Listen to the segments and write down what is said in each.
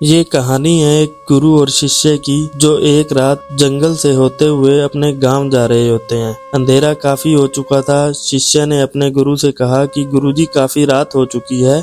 ये कहानी है एक गुरु और शिष्य की जो एक रात जंगल से होते हुए अपने गांव जा रहे होते हैं। अंधेरा काफी हो चुका था। शिष्य ने अपने गुरु से कहा कि गुरुजी काफी रात हो चुकी है,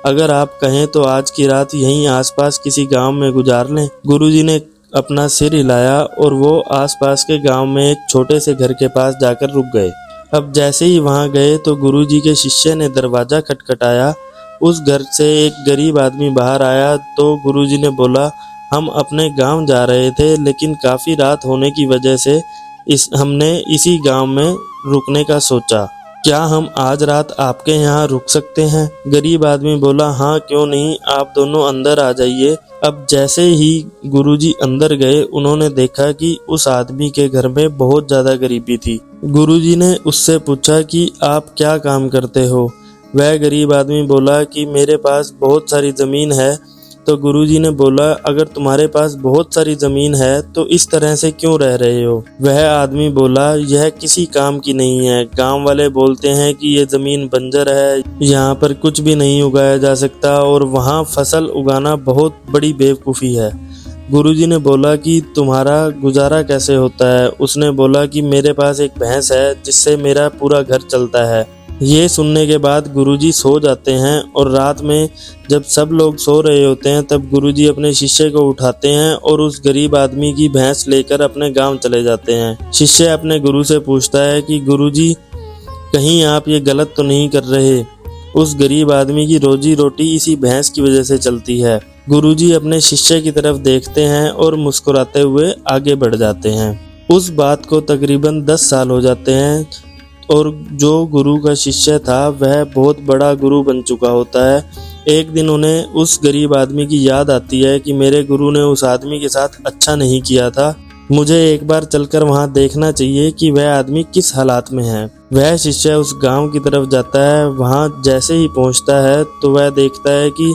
अगर आप कहें तो आज की रात यहीं आसपास किसी गांव में गुजार लें। गुरुजी ने अपना सिर हिलाया और वो आसपास के गांव में एक छोटे से घर के पास जाकर रुक गए। अब जैसे ही वहां गए तो गुरुजी के शिष्य ने दरवाजा खटखटाया। उस घर से एक गरीब आदमी बाहर आया तो गुरुजी ने बोला, हम अपने गांव जा रहे थे लेकिन काफ़ी रात होने की वजह से हमने इसी गांव में रुकने का सोचा। क्या हम आज रात आपके यहाँ रुक सकते हैं? गरीब आदमी बोला, हाँ क्यों नहीं, आप दोनों अंदर आ जाइए। अब जैसे ही गुरुजी अंदर गए उन्होंने देखा कि उस आदमी के घर में बहुत ज़्यादा गरीबी थी। गुरुजी ने उससे पूछा कि आप क्या काम करते हो? वह गरीब आदमी बोला कि मेरे पास बहुत सारी ज़मीन है। तो गुरुजी ने बोला, अगर तुम्हारे पास बहुत सारी ज़मीन है तो इस तरह से क्यों रह रहे हो? वह आदमी बोला, यह किसी काम की नहीं है। गांव वाले बोलते हैं कि ये ज़मीन बंजर है, यहाँ पर कुछ भी नहीं उगाया जा सकता और वहाँ फसल उगाना बहुत बड़ी बेवकूफ़ी है। गुरुजी ने बोला कि तुम्हारा गुजारा कैसे होता है? उसने बोला कि मेरे पास एक भैंस है जिससे मेरा पूरा घर चलता है। ये सुनने के बाद गुरुजी सो जाते हैं और रात में जब सब लोग सो रहे होते हैं तब गुरुजी अपने शिष्य को उठाते हैं और उस गरीब आदमी की भैंस लेकर अपने गांव चले जाते हैं। शिष्य अपने गुरु से पूछता है कि गुरुजी, कहीं आप ये गलत तो नहीं कर रहे? उस गरीब आदमी की रोजी रोटी इसी भैंस की वजह से चलती है। गुरुजी अपने शिष्य की तरफ देखते हैं और मुस्कुराते हुए आगे बढ़ जाते हैं। उस बात को तकरीबन 10 साल हो जाते हैं और जो गुरु का शिष्य था वह बहुत बड़ा गुरु बन चुका होता है। एक दिन उन्हें उस गरीब आदमी की याद आती है कि मेरे गुरु ने उस आदमी के साथ अच्छा नहीं किया था, मुझे एक बार चलकर वहां देखना चाहिए कि वह आदमी किस हालात में है। वह शिष्य उस गांव की तरफ जाता है। वहां जैसे ही पहुंचता है तो वह देखता है कि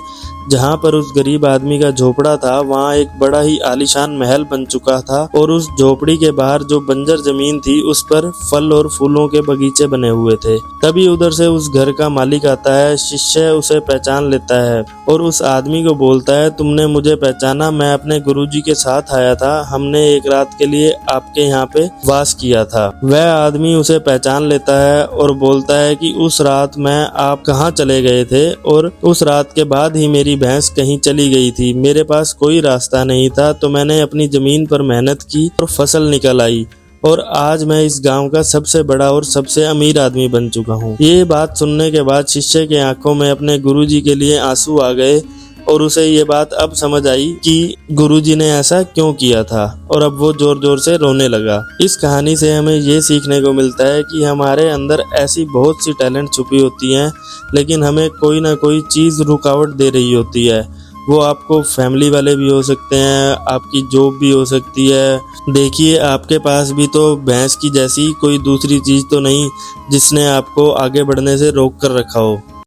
जहां पर उस गरीब आदमी का झोपड़ा था वहां एक बड़ा ही आलीशान महल बन चुका था और उस झोपड़ी के बाहर जो बंजर जमीन थी उस पर फल और फूलों के बगीचे बने हुए थे। तभी उधर से उस घर का मालिक आता है। शिष्य उसे पहचान लेता है और उस आदमी को बोलता है, तुमने मुझे पहचाना? मैं अपने गुरुजी के साथ आया था, हमने एक रात के लिए आपके यहाँ पे वास किया था। वह आदमी उसे पहचान लेता है और बोलता है कि उस रात में आप कहाँ चले गए थे? और उस रात के बाद ही मेरी भैंस कहीं चली गई थी। मेरे पास कोई रास्ता नहीं था तो मैंने अपनी जमीन पर मेहनत की और फसल निकल आई और आज मैं इस गांव का सबसे बड़ा और सबसे अमीर आदमी बन चुका हूँ। ये बात सुनने के बाद शिष्य के आंखों में अपने गुरुजी के लिए आंसू आ गए और उसे ये बात अब समझ आई कि गुरुजी ने ऐसा क्यों किया था और अब वो जोर जोर से रोने लगा। इस कहानी से हमें ये सीखने को मिलता है कि हमारे अंदर ऐसी बहुत सी टैलेंट छुपी होती हैं लेकिन हमें कोई ना कोई चीज़ रुकावट दे रही होती है। वो आपको फैमिली वाले भी हो सकते हैं, आपकी जॉब भी हो सकती है। देखिए, आपके पास भी तो भैंस की जैसी कोई दूसरी चीज़ तो नहीं जिसने आपको आगे बढ़ने से रोक कर रखा हो।